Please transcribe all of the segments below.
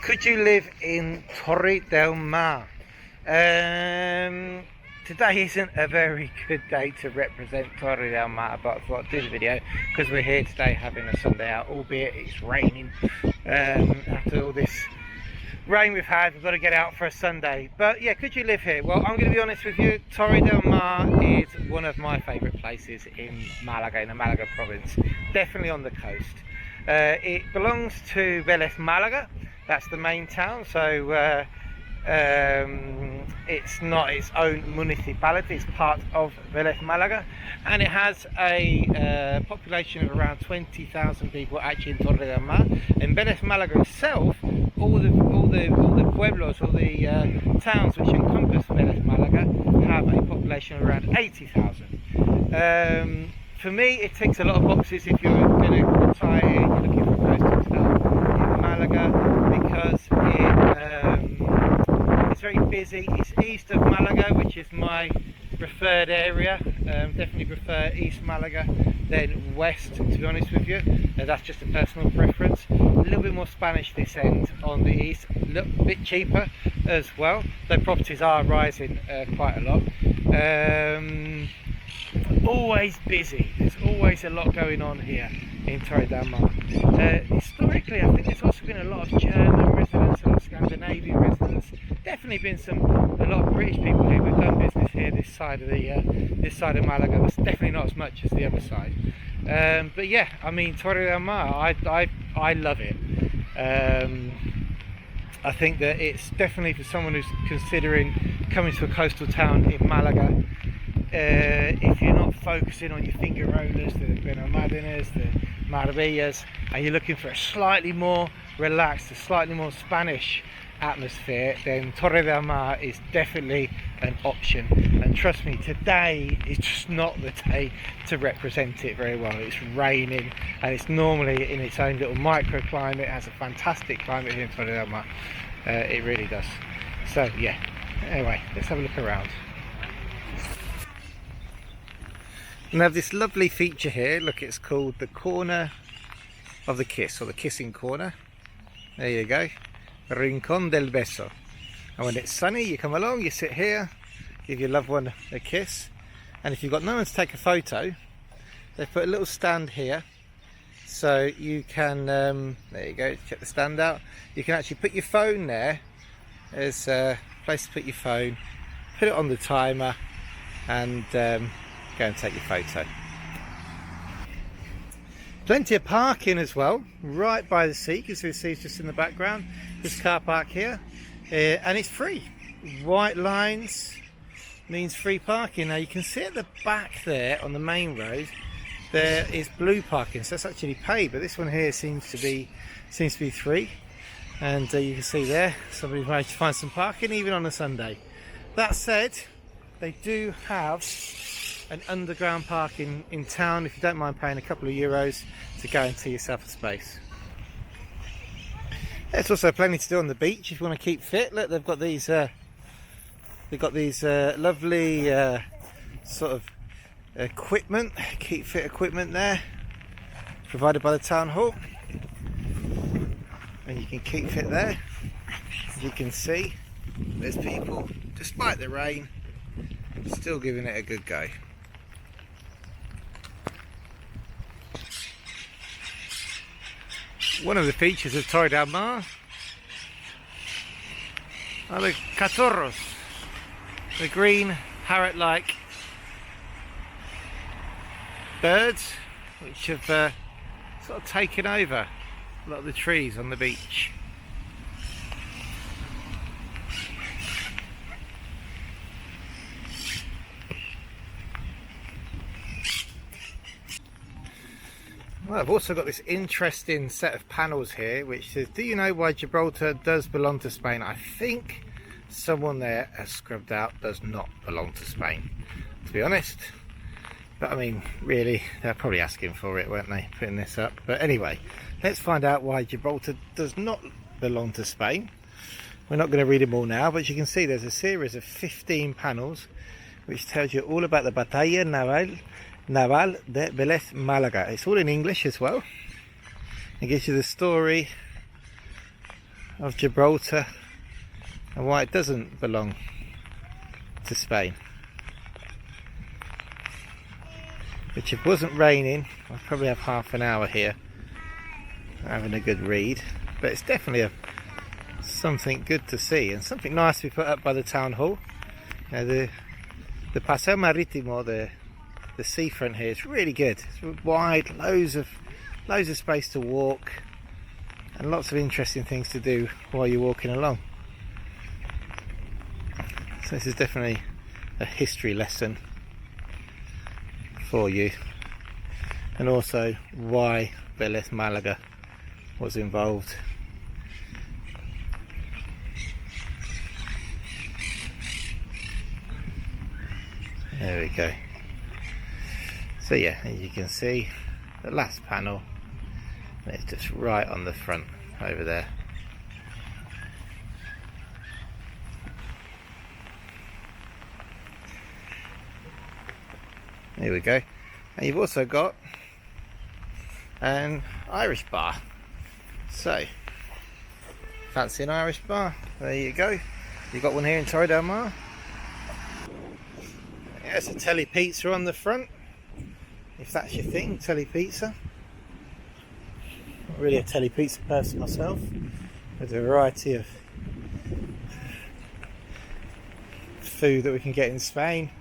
Could you live in Torre del Mar? Today isn't a very good day to represent Torre del Mar, but I thought I'd do the video because we're here today having a Sunday out, albeit it's raining. After all this rain we've had, we've got to get out for a Sunday. But yeah, could you live here? Well, I'm going to be honest with you, Torre del Mar is one of my favourite places in Malaga, in the Malaga province, definitely on the coast. It belongs to Vélez Málaga. That's the main town, so it's not its own municipality, it's part of Vélez Málaga, and it has a population of around 20,000 people actually in Torre del Mar. In Vélez Málaga itself, all the pueblos, all the towns which encompass Vélez Málaga have a population of around 80,000. For me, it ticks a lot of boxes if you're going to retire here, you're looking for a coastal town in Malaga, because it's very busy. It's east of Malaga, which is my preferred area. Definitely prefer East Malaga than West, to be honest with you. That's just a personal preference. A little bit more Spanish this end on the east, a little bit cheaper as well, though properties are rising quite a lot. Always busy. There's always a lot going on here in Torre del Mar. Historically, I think there's also been a lot of German residents, a lot of Scandinavian residents. Definitely been a lot of British people here. We've done business here this side of Malaga. It's definitely not as much as the other side. But yeah, I mean, Torre del Mar, I love it. I think that it's definitely for someone who's considering coming to a coastal town in Malaga. If you're not focusing on your finger rollers, the grenadines, the maravillas, and you're looking for a slightly more relaxed, a slightly more Spanish atmosphere, then Torre del Mar is definitely an option. And trust me, today is just not the day to represent it very well. It's raining and it's normally in its own little microclimate. It has a fantastic climate here in Torre del Mar. It really does. So yeah, anyway, let's have a look around. We have this lovely feature here. Look, it's called the corner of the kiss, or the kissing corner. There you go, Rincón del Beso. And when it's sunny, you come along, you sit here, give your loved one a kiss. And if you've got no one to take a photo, they put a little stand here, so you can there you go, check the stand out. You can actually put your phone there. There's a place to put your phone, put it on the timer, and go and take your photo. Plenty of parking as well, right by the sea. You can see the sea's just in the background. This car park here, and it's free. White lines means free parking. Now you can see at the back there on the main road, there is blue parking, so that's actually paid. But this one here seems to be free, and you can see there somebody's managed to find some parking even on a Sunday. That said, they do have an underground parking in town if you don't mind paying a couple of euros to guarantee yourself a space. There's also plenty to do on the beach if you want to keep fit. Look, they've got these lovely sort of equipment, keep fit equipment there, provided by the town hall, and you can keep fit there. As you can see, there's people, despite the rain, still giving it a good go. One of the features of Torre del Mar are the catorros, the green parrot-like birds which have sort of taken over a lot of the trees on the beach. Well, I've also got this interesting set of panels here which says, do you know why Gibraltar does belong to Spain? I think someone there has scrubbed out does not belong to Spain, to be honest. But I mean, really, they're probably asking for it, weren't they, putting this up? But anyway, let's find out why Gibraltar does not belong to Spain. We're not going to read them all now, but you can see there's a series of 15 panels which tells you all about the Batalla Naval de Vélez Málaga. It's all in English as well. It gives you the story of Gibraltar and why it doesn't belong to Spain. Which, if it wasn't raining, I'd probably have half an hour here having a good read. But it's definitely something good to see and something nice to be put up by the town hall. The paseo marítimo, the seafront here, is really good. It's wide, loads of space to walk, and lots of interesting things to do while you're walking along. So this is definitely a history lesson for you, and also why Vélez Málaga was involved. There we go. So yeah, as you can see, the last panel, it's just right on the front over there. There we go. And you've also got an Irish bar. So, fancy an Irish bar? There you go. You've got one here in Torre del Mar. There's a telly pizza on the front, if that's your thing, telly pizza. Not really a telly pizza person myself. There's a variety of food that we can get in Spain.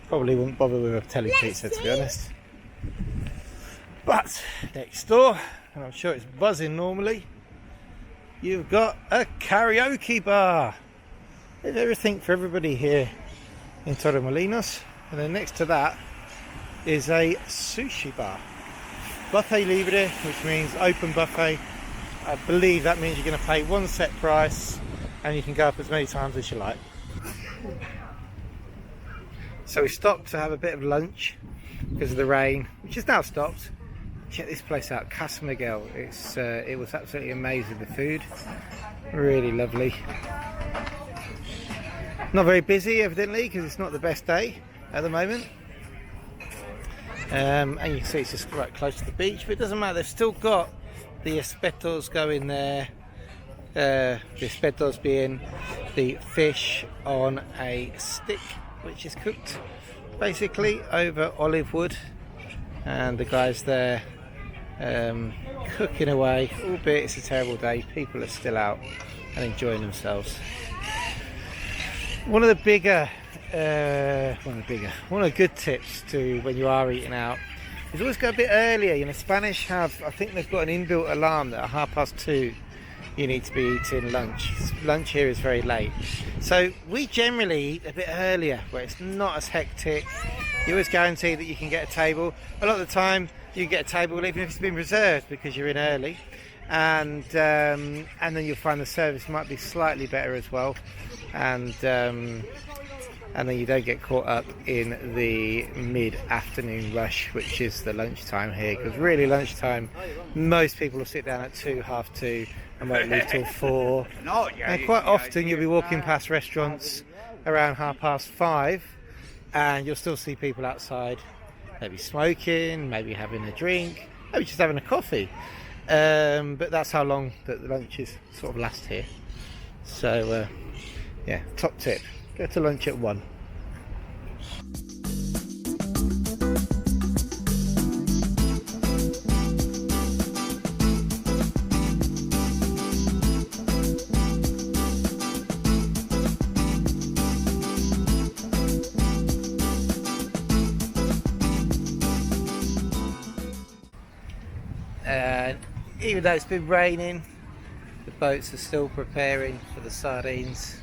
Probably wouldn't bother with a telly pizza, to be honest. But next door, and I'm sure it's buzzing normally, you've got a karaoke bar. There's everything for everybody here in Torremolinos. And then next to that is a sushi bar. Buffet libre, which means open buffet. I believe that means you're going to pay one set price and you can go up as many times as you like. So we stopped to have a bit of lunch because of the rain, which has now stopped. Check this place out, Casa Miguel. It was absolutely amazing, the food. Really lovely. Not very busy evidently because it's not the best day at the moment. And you can see it's just right close to the beach, but it doesn't matter. They've still got the espetos going there. The espetos being the fish on a stick, which is cooked basically over olive wood, and the guys there cooking away, albeit it's a terrible day. People are still out and enjoying themselves. One of the good tips to when you are eating out is always go a bit earlier. You know, Spanish have, I think they've got an inbuilt alarm that at 2:30 you need to be eating lunch. Lunch here is very late, so we generally eat a bit earlier where it's not as hectic. You always guarantee that you can get a table. A lot of the time you can get a table even if it's been reserved because you're in early, and then you'll find the service might be slightly better as well, and then you don't get caught up in the mid-afternoon rush, which is the lunchtime here, because really lunchtime most people will sit down at 2, half 2 and won't leave till 4, and quite often you'll be walking past restaurants around 5:30 and you'll still see people outside, maybe smoking, maybe having a drink, maybe just having a coffee, but that's how long that the lunches sort of last here. So yeah, top tip, go to lunch at 1. Even though it's been raining, the boats are still preparing for the sardines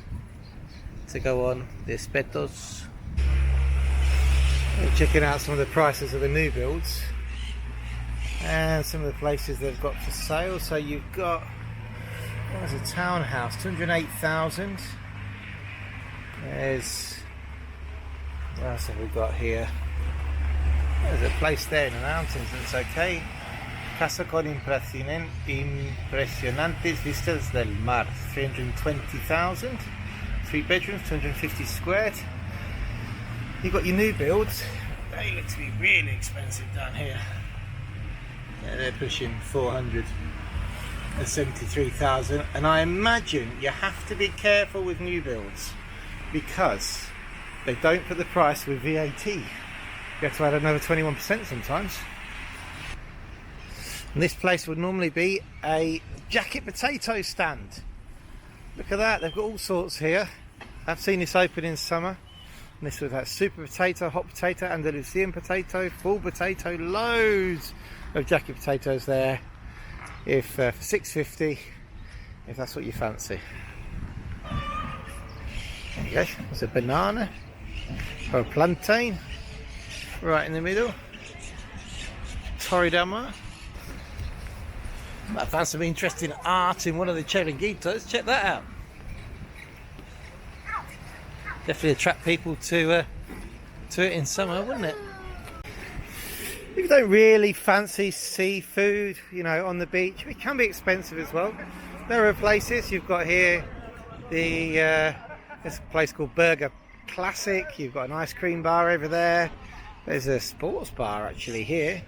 to go on, the espetos. We're checking out some of the prices of the new builds and some of the places they've got for sale. So you've got, there's a townhouse, 208,000. There's, what else have we got here? There's a place there in the mountains that's okay. Casa con impresionantes vistas del mar, 320,000. 3 bedrooms, 250 squared. You've got your new builds. They look to be really expensive down here. Yeah, they're pushing 400. at 73,000, and I imagine you have to be careful with new builds because they don't put the price with VAT. You have to add another 21% sometimes. And this place would normally be a jacket potato stand. Look at that, they've got all sorts here. I've seen this open in summer. And this would have super potato, hot potato, Andalusian potato, full potato, loads of jacket potatoes there. If for $6.50, if that's what you fancy. There you go, there's a banana or a plantain right in the middle. Torre del Mar. I found some interesting art in one of the chiringuitos. Check that out. Definitely attract people to it in summer, wouldn't it? If you don't really fancy seafood, you know, on the beach, it can be expensive as well. There are places. You've got here there's a place called Burger Classic. You've got an ice cream bar over there. There's a sports bar actually here.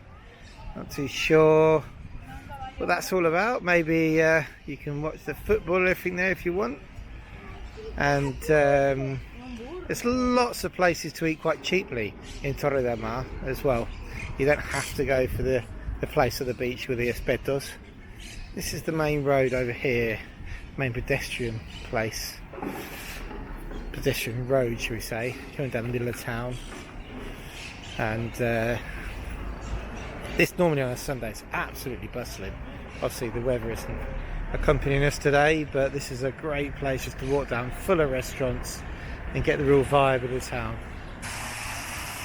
Not too sure what that's all about. Maybe you can watch the football or everything there if you want. And there's lots of places to eat quite cheaply in Torre del Mar as well. You don't have to go for the place at the beach with the espetos. This is the main road over here, main pedestrian place. Pedestrian road, shall we say, going down the middle of town. And this normally on a Sunday is absolutely bustling. Obviously the weather isn't accompanying us today, but this is a great place just to walk down, full of restaurants, and get the real vibe of the town.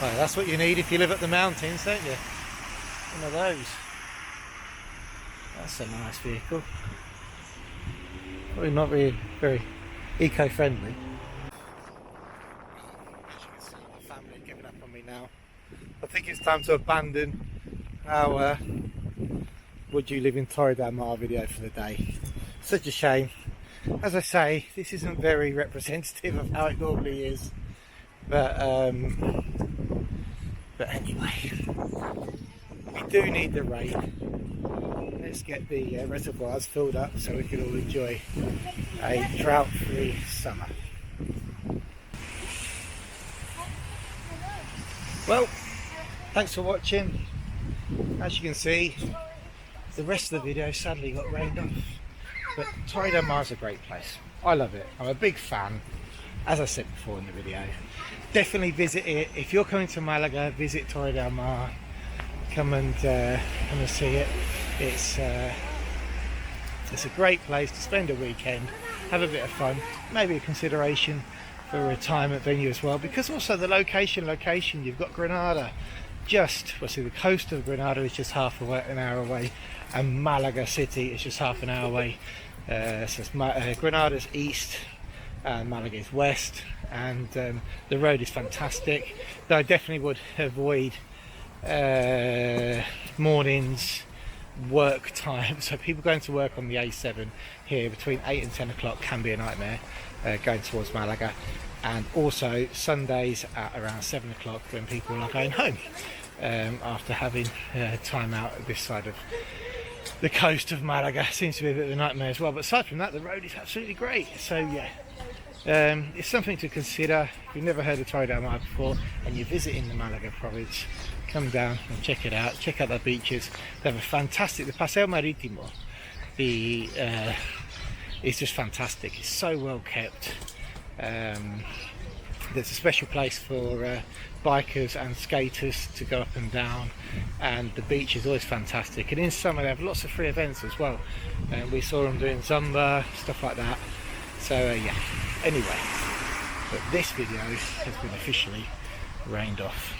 Well, that's what you need if you live up the mountains, don't you? One of those. That's a nice vehicle. Probably not really very eco-friendly. My family are giving up on me now. I think it's time to abandon our would you live in Torre del Mar video for the day. Such a shame. As I say, this isn't very representative of how it normally is, but anyway, we do need the rain. Let's get the reservoirs filled up so we can all enjoy a drought-free summer. Well, thanks for watching. As you can see, the rest of the video sadly got rained off, but Torre del Mar is a great place. I love it. I'm a big fan, as I said before in the video. Definitely visit it. If you're coming to Malaga, visit Torre del Mar. Come and see it. It's a great place to spend a weekend, have a bit of fun, maybe a consideration for a retirement venue as well, because also the location, you've got Granada, the coast of Granada is just an hour away, and Malaga city is just half an hour away. So Granada's east and Malaga is west, and the road is fantastic, though I definitely would avoid mornings, work time. So people going to work on the A7 here between 8 and 10 o'clock can be a nightmare going towards Malaga, and also Sundays at around 7 o'clock when people are going home after having time out at this side of the coast of Malaga. Seems to be a bit of a nightmare as well, but aside from that, the road is absolutely great. So yeah, it's something to consider. If you've never heard of Torre del Mar before and you're visiting the Malaga province, come down and check it out. Check out the beaches. They have a fantastic, the Paseo Marítimo is just fantastic. It's so well kept. There's a special place for bikers and skaters to go up and down, and the beach is always fantastic. And in summer they have lots of free events as well. We saw them doing Zumba, stuff like that. So yeah, anyway, but this video has been officially rained off.